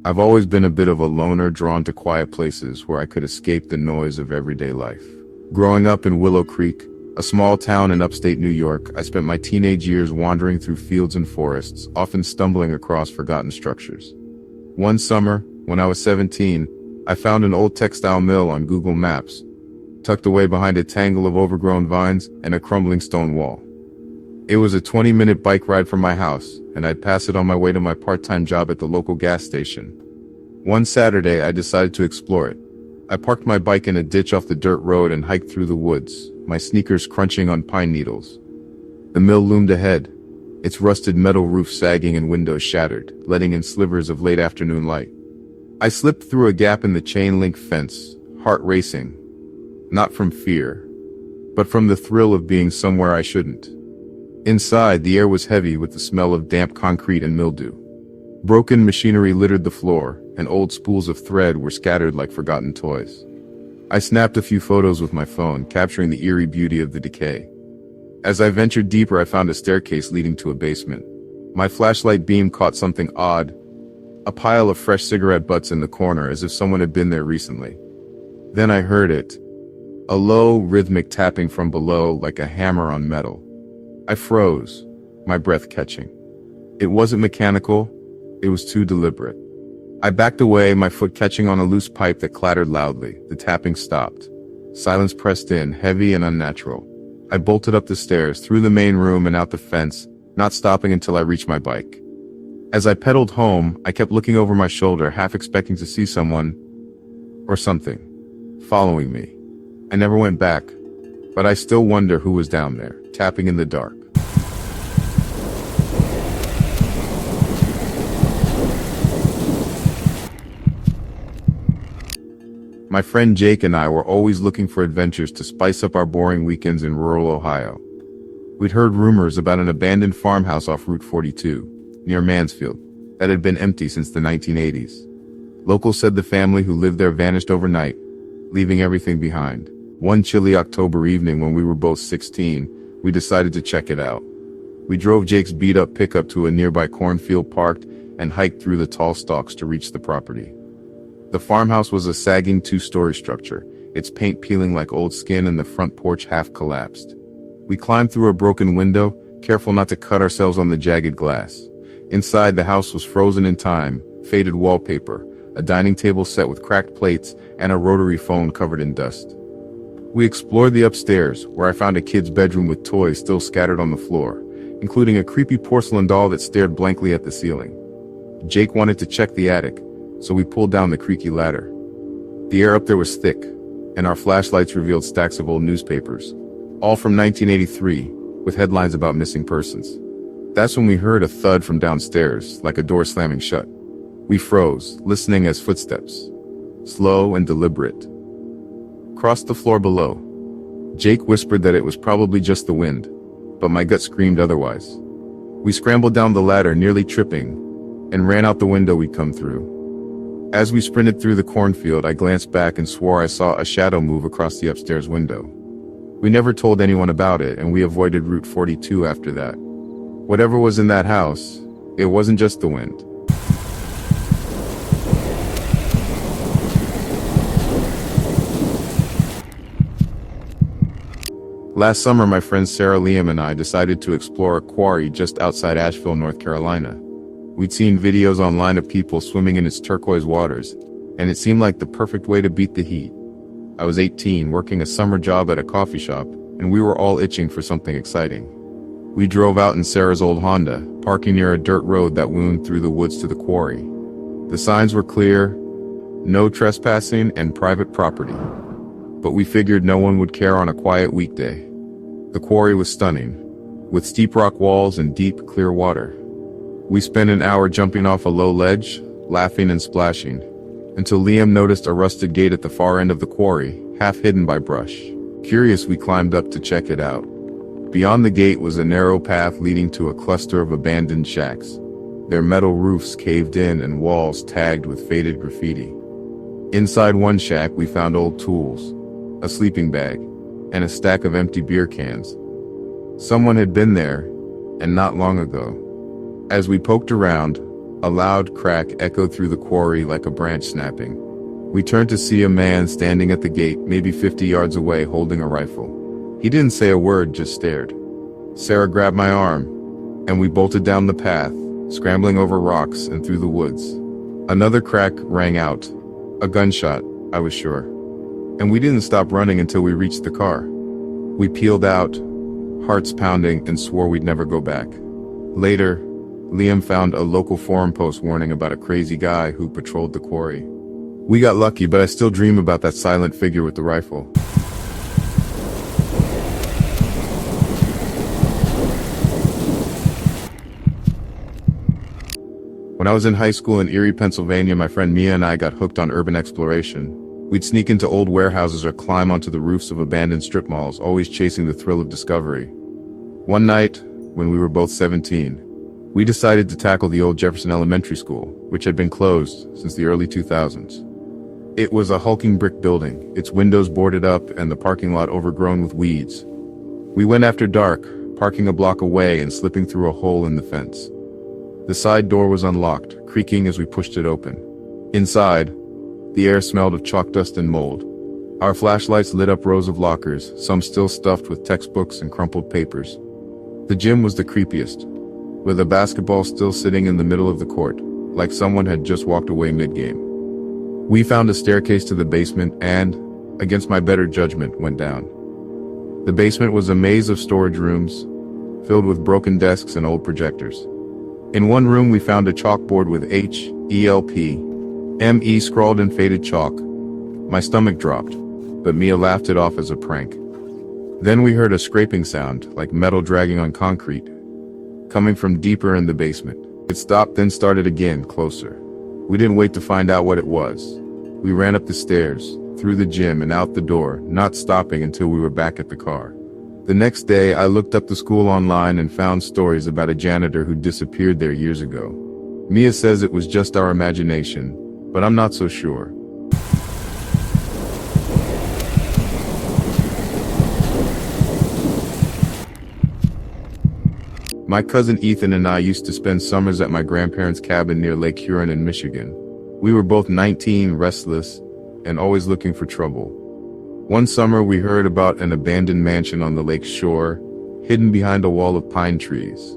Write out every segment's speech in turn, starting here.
I've always been a bit of a loner, drawn to quiet places where I could escape the noise of everyday life. Growing up in Willow Creek, a small town in upstate New York, I spent my teenage years wandering through fields and forests, often stumbling across forgotten structures. One summer, when I was 17, I found an old textile mill on Google Maps, tucked away behind a tangle of overgrown vines and a crumbling stone wall. It was a 20-minute bike ride from my house, and I'd pass it on my way to my part-time job at the local gas station. One Saturday, I decided to explore it. I parked my bike in a ditch off the dirt road and hiked through the woods, my sneakers crunching on pine needles. The mill loomed ahead, its rusted metal roof sagging and windows shattered, letting in slivers of late afternoon light. I slipped through a gap in the chain-link fence, heart racing, not from fear, but from the thrill of being somewhere I shouldn't. Inside, the air was heavy with the smell of damp concrete and mildew. Broken machinery littered the floor, and old spools of thread were scattered like forgotten toys. I snapped a few photos with my phone, capturing the eerie beauty of the decay. As I ventured deeper, I found a staircase leading to a basement. My flashlight beam caught something odd, a pile of fresh cigarette butts in the corner, as if someone had been there recently. Then I heard it, a low, rhythmic tapping from below like a hammer on metal. I froze, my breath catching. It wasn't mechanical, it was too deliberate. I backed away, my foot catching on a loose pipe that clattered loudly. The tapping stopped. Silence pressed in, heavy and unnatural. I bolted up the stairs, through the main room and out the fence, not stopping until I reached my bike. As I pedaled home, I kept looking over my shoulder, half expecting to see someone, or something, following me. I never went back, but I still wonder who was down there, tapping in the dark. My friend Jake and I were always looking for adventures to spice up our boring weekends in rural Ohio. We'd heard rumors about an abandoned farmhouse off Route 42, near Mansfield, that had been empty since the 1980s. Locals said the family who lived there vanished overnight, leaving everything behind. One chilly October evening when we were both 16, we decided to check it out. We drove Jake's beat-up pickup to a nearby cornfield, parked, and hiked through the tall stalks to reach the property. The farmhouse was a sagging two-story structure, its paint peeling like old skin and the front porch half collapsed. We climbed through a broken window, careful not to cut ourselves on the jagged glass. Inside, the house was frozen in time, faded wallpaper, a dining table set with cracked plates, and a rotary phone covered in dust. We explored the upstairs, where I found a kid's bedroom with toys still scattered on the floor, including a creepy porcelain doll that stared blankly at the ceiling. Jake wanted to check the attic, so we pulled down the creaky ladder. The air up there was thick, and our flashlights revealed stacks of old newspapers, all from 1983, with headlines about missing persons. That's when we heard a thud from downstairs, like a door slamming shut. We froze, listening as footsteps, slow and deliberate, crossed the floor below. Jake whispered that it was probably just the wind, but my gut screamed otherwise. We scrambled down the ladder, nearly tripping, and ran out the window we'd come through. As we sprinted through the cornfield, I glanced back and swore I saw a shadow move across the upstairs window. We never told anyone about it, and we avoided Route 42 after that. Whatever was in that house, it wasn't just the wind. Last summer, my friends Sarah, Liam, and I decided to explore a quarry just outside Asheville, North Carolina. We'd seen videos online of people swimming in its turquoise waters, and it seemed like the perfect way to beat the heat. I was 18, working a summer job at a coffee shop, and we were all itching for something exciting. We drove out in Sarah's old Honda, parking near a dirt road that wound through the woods to the quarry. The signs were clear: no trespassing and private property. But we figured no one would care on a quiet weekday. The quarry was stunning, with steep rock walls and deep, clear water. We spent an hour jumping off a low ledge, laughing and splashing, until Liam noticed a rusted gate at the far end of the quarry, half hidden by brush. Curious, we climbed up to check it out. Beyond the gate was a narrow path leading to a cluster of abandoned shacks, their metal roofs caved in and walls tagged with faded graffiti. Inside one shack, we found old tools, a sleeping bag, and a stack of empty beer cans. Someone had been there, and not long ago. As we poked around, A loud crack echoed through the quarry like a branch snapping. We turned to see a man standing at the gate, maybe 50 yards away, holding a rifle. He didn't say a word, just stared. Sarah grabbed my arm, and we bolted down the path, scrambling over rocks and through the woods. Another crack rang out. A gunshot, I was sure. And we didn't stop running until we reached the car. We peeled out, hearts pounding, and swore we'd never go back. Later, Liam found a local forum post warning about a crazy guy who patrolled the quarry. We got lucky, but I still dream about that silent figure with the rifle. When I was in high school in Erie, Pennsylvania, my friend Mia and I got hooked on urban exploration. We'd sneak into old warehouses or climb onto the roofs of abandoned strip malls, always chasing the thrill of discovery. One night, when we were both 17, we decided to tackle the old Jefferson Elementary School, which had been closed since the early 2000s. It was a hulking brick building, its windows boarded up and the parking lot overgrown with weeds. We went after dark, parking a block away and slipping through a hole in the fence. The side door was unlocked, creaking as we pushed it open. Inside, the air smelled of chalk dust and mold. Our flashlights lit up rows of lockers, some still stuffed with textbooks and crumpled papers. The gym was the creepiest, with a basketball still sitting in the middle of the court, like someone had just walked away mid-game. We found a staircase to the basement and, against my better judgment, went down. The basement was a maze of storage rooms, filled with broken desks and old projectors. In one room we found a chalkboard with HELP-ME scrawled in faded chalk. My stomach dropped, but Mia laughed it off as a prank. Then we heard a scraping sound, like metal dragging on concrete, coming from deeper in the basement. It stopped, then started again, closer. We didn't wait to find out what it was. We ran up the stairs, through the gym and out the door, not stopping until we were back at the car. The next day, I looked up the school online and found stories about a janitor who disappeared there years ago. Mia says it was just our imagination, but I'm not so sure. My cousin Ethan and I used to spend summers at my grandparents' cabin near Lake Huron in Michigan. We were both 19, restless, and always looking for trouble. One summer we heard about an abandoned mansion on the lake's shore, hidden behind a wall of pine trees.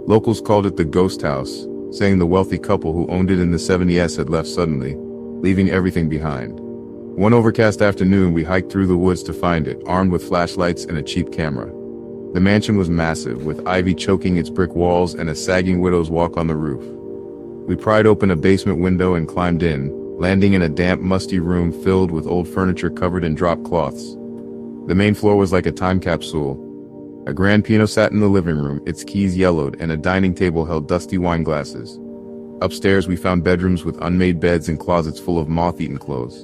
Locals called it the ghost house, saying the wealthy couple who owned it in the 70s had left suddenly, leaving everything behind. One overcast afternoon we hiked through the woods to find it, armed with flashlights and a cheap camera. The mansion was massive, with ivy choking its brick walls and a sagging widow's walk on the roof. We pried open a basement window and climbed in, landing in a damp, musty room filled with old furniture covered in drop cloths. The main floor was like a time capsule. A grand piano sat in the living room, its keys yellowed, and a dining table held dusty wine glasses. Upstairs we found bedrooms with unmade beds and closets full of moth-eaten clothes.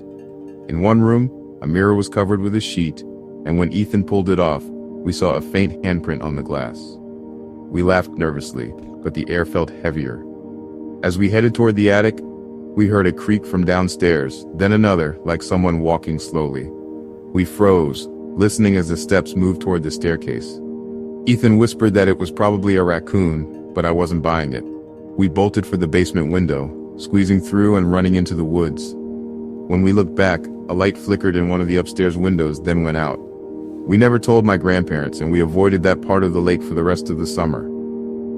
In one room, a mirror was covered with a sheet, and when Ethan pulled it off, we saw a faint handprint on the glass. We laughed nervously, but the air felt heavier. As we headed toward the attic, we heard a creak from downstairs, then another, like someone walking slowly. We froze, listening as the steps moved toward the staircase. Ethan whispered that it was probably a raccoon, but I wasn't buying it. We bolted for the basement window, squeezing through and running into the woods. When we looked back, a light flickered in one of the upstairs windows, then went out. We never told my grandparents, and we avoided that part of the lake for the rest of the summer.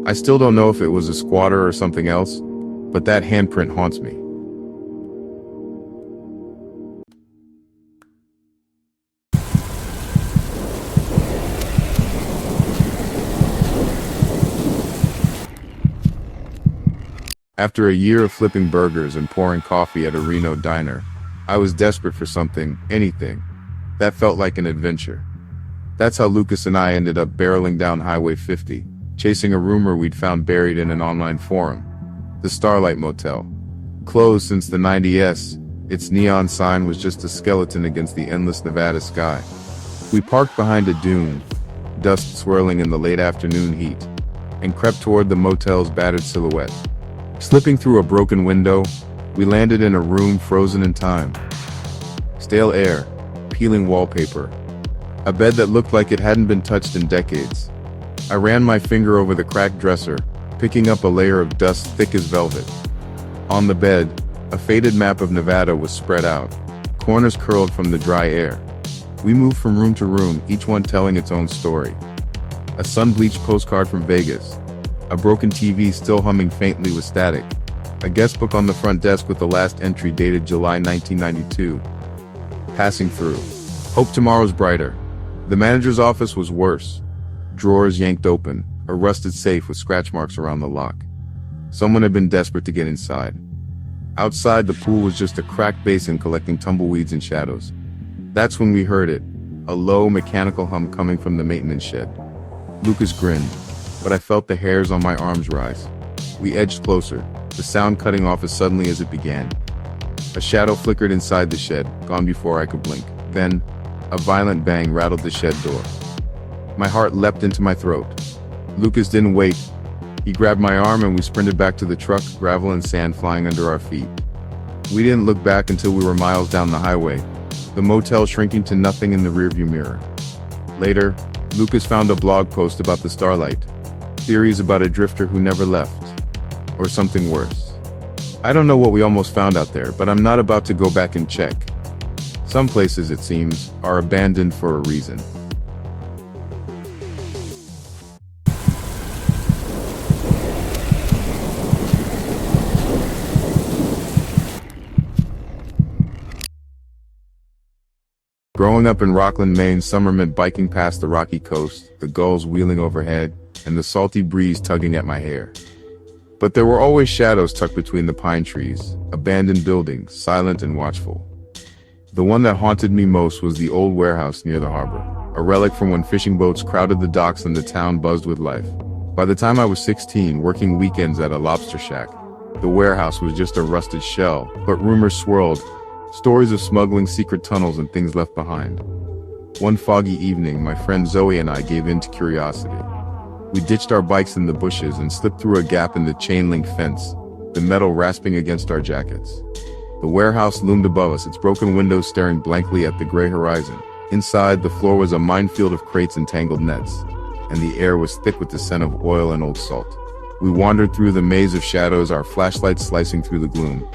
I still don't know if it was a squatter or something else, but that handprint haunts me. After a year of flipping burgers and pouring coffee at a Reno diner, I was desperate for something, anything, that felt like an adventure. That's how Lucas and I ended up barreling down Highway 50, chasing a rumor we'd found buried in an online forum. The Starlight Motel. Closed since the 90s, its neon sign was just a skeleton against the endless Nevada sky. We parked behind a dune, dust swirling in the late afternoon heat, and crept toward the motel's battered silhouette. Slipping through a broken window, we landed in a room frozen in time. Stale air, peeling wallpaper, a bed that looked like it hadn't been touched in decades. I ran my finger over the cracked dresser, picking up a layer of dust thick as velvet. On the bed, a faded map of Nevada was spread out, corners curled from the dry air. We moved from room to room, each one telling its own story. A sun-bleached postcard from Vegas, a broken TV still humming faintly with static, a guest book on the front desk with the last entry dated July 1992. Passing through. Hope tomorrow's brighter. The manager's office was worse. Drawers yanked open, a rusted safe with scratch marks around the lock. Someone had been desperate to get inside. Outside, the pool was just a cracked basin collecting tumbleweeds and shadows. That's when we heard it, a low mechanical hum coming from the maintenance shed. Lucas grinned, but I felt the hairs on my arms rise. We edged closer, the sound cutting off as suddenly as it began. A shadow flickered inside the shed, gone before I could blink. Then, a violent bang rattled the shed door. My heart leapt into my throat. Lucas didn't wait. He grabbed my arm and we sprinted back to the truck, gravel and sand flying under our feet. We didn't look back until we were miles down the highway, the motel shrinking to nothing in the rearview mirror. Later, Lucas found a blog post about the starlight, theories about a drifter who never left, or something worse. I don't know what we almost found out there, but I'm not about to go back and check. Some places, it seems, are abandoned for a reason. Growing up in Rockland, Maine, summer meant biking past the rocky coast, the gulls wheeling overhead, and the salty breeze tugging at my hair. But there were always shadows tucked between the pine trees, abandoned buildings, silent and watchful. The one that haunted me most was the old warehouse near the harbor, a relic from when fishing boats crowded the docks and the town buzzed with life. By the time I was 16, working weekends at a lobster shack, the warehouse was just a rusted shell, but rumors swirled, stories of smuggling, secret tunnels, and things left behind. One foggy evening, my friend Zoe and I gave in to curiosity. We ditched our bikes in the bushes and slipped through a gap in the chain-link fence, the metal rasping against our jackets. The warehouse loomed above us, its broken windows staring blankly at the gray horizon. Inside, the floor was a minefield of crates and tangled nets, and the air was thick with the scent of oil and old salt. We wandered through the maze of shadows, our flashlights slicing through the gloom.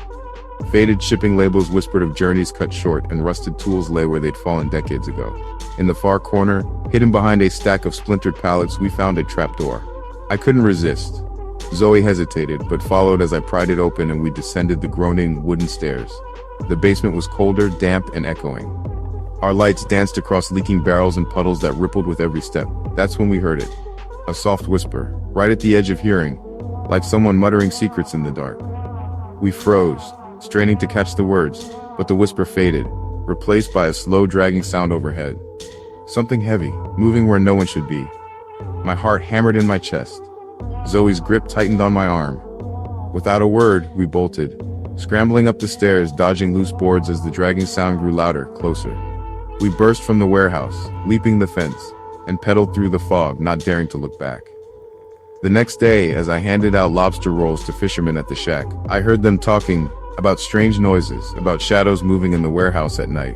Faded shipping labels whispered of journeys cut short, and rusted tools lay where they'd fallen decades ago. In the far corner, hidden behind a stack of splintered pallets, we found a trapdoor. I couldn't resist. Zoe hesitated, but followed as I pried it open and we descended the groaning wooden stairs. The basement was colder, damp, and echoing. Our lights danced across leaking barrels and puddles that rippled with every step. That's when we heard it. A soft whisper, right at the edge of hearing, like someone muttering secrets in the dark. We froze, straining to catch the words, but the whisper faded, replaced by a slow dragging sound overhead. Something heavy, moving where no one should be. My heart hammered in my chest. Zoe's grip tightened on my arm. Without a word, we bolted, scrambling up the stairs, dodging loose boards as the dragging sound grew louder, closer. We burst from the warehouse, leaping the fence, and pedaled through the fog, not daring to look back. The next day, as I handed out lobster rolls to fishermen at the shack, I heard them talking about strange noises, about shadows moving in the warehouse at night.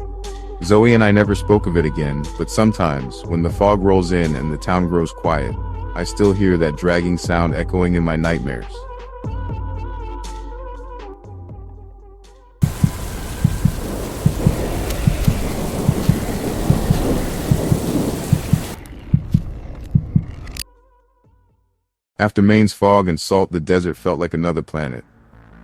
Zoe and I never spoke of it again, but sometimes, when the fog rolls in and the town grows quiet, I still hear that dragging sound echoing in my nightmares. After Maine's fog and salt, the desert felt like another planet.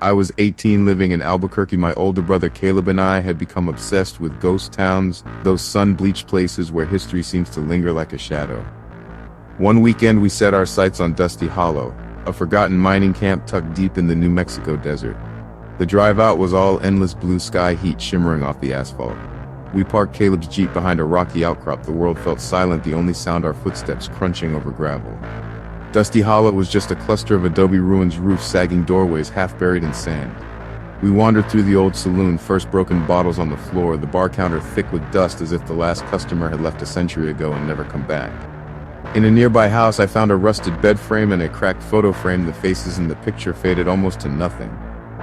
I was 18, living in Albuquerque. My older brother Caleb and I had become obsessed with ghost towns, those sun-bleached places where history seems to linger like a shadow. One weekend we set our sights on Dusty Hollow, a forgotten mining camp tucked deep in the New Mexico desert. The drive out was all endless blue sky, heat shimmering off the asphalt. We parked Caleb's Jeep behind a rocky outcrop. The world felt silent, the only sound our footsteps crunching over gravel. Dusty Hollow was just a cluster of adobe ruins, roofs, sagging doorways, half buried in sand. We wandered through the old saloon, first broken bottles on the floor, the bar counter thick with dust as if the last customer had left a century ago and never come back. In a nearby house, I found a rusted bed frame and a cracked photo frame. The faces in the picture faded almost to nothing.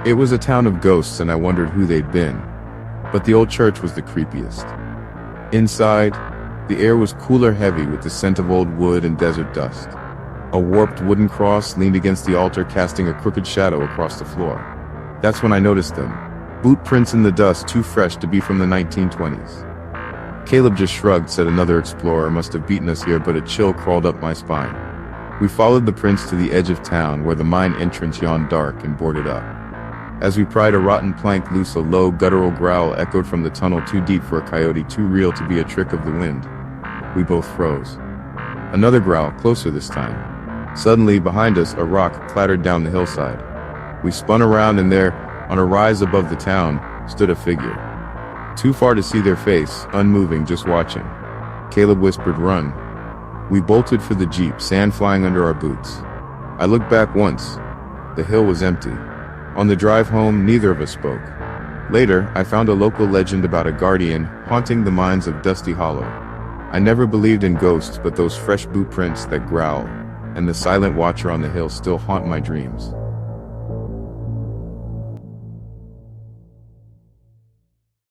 It was a town of ghosts, and I wondered who they'd been. But the old church was the creepiest. Inside, the air was cooler, heavy with the scent of old wood and desert dust. A warped wooden cross leaned against the altar, casting a crooked shadow across the floor. That's when I noticed them. Boot prints in the dust, too fresh to be from the 1920s. Caleb just shrugged, said another explorer must have beaten us here, but a chill crawled up my spine. We followed the prints to the edge of town, where the mine entrance yawned dark and boarded up. As we pried a rotten plank loose, a low, guttural growl echoed from the tunnel, too deep for a coyote, too real to be a trick of the wind. We both froze. Another growl, closer this time. Suddenly, behind us, a rock clattered down the hillside. We spun around, and there, on a rise above the town, stood a figure. Too far to see their face, unmoving, just watching. Caleb whispered, "Run." We bolted for the jeep, sand flying under our boots. I looked back once. The hill was empty. On the drive home, neither of us spoke. Later, I found a local legend about a guardian haunting the mines of Dusty Hollow. I never believed in ghosts, but those fresh boot prints that growl, and the silent watcher on the hill still haunt my dreams.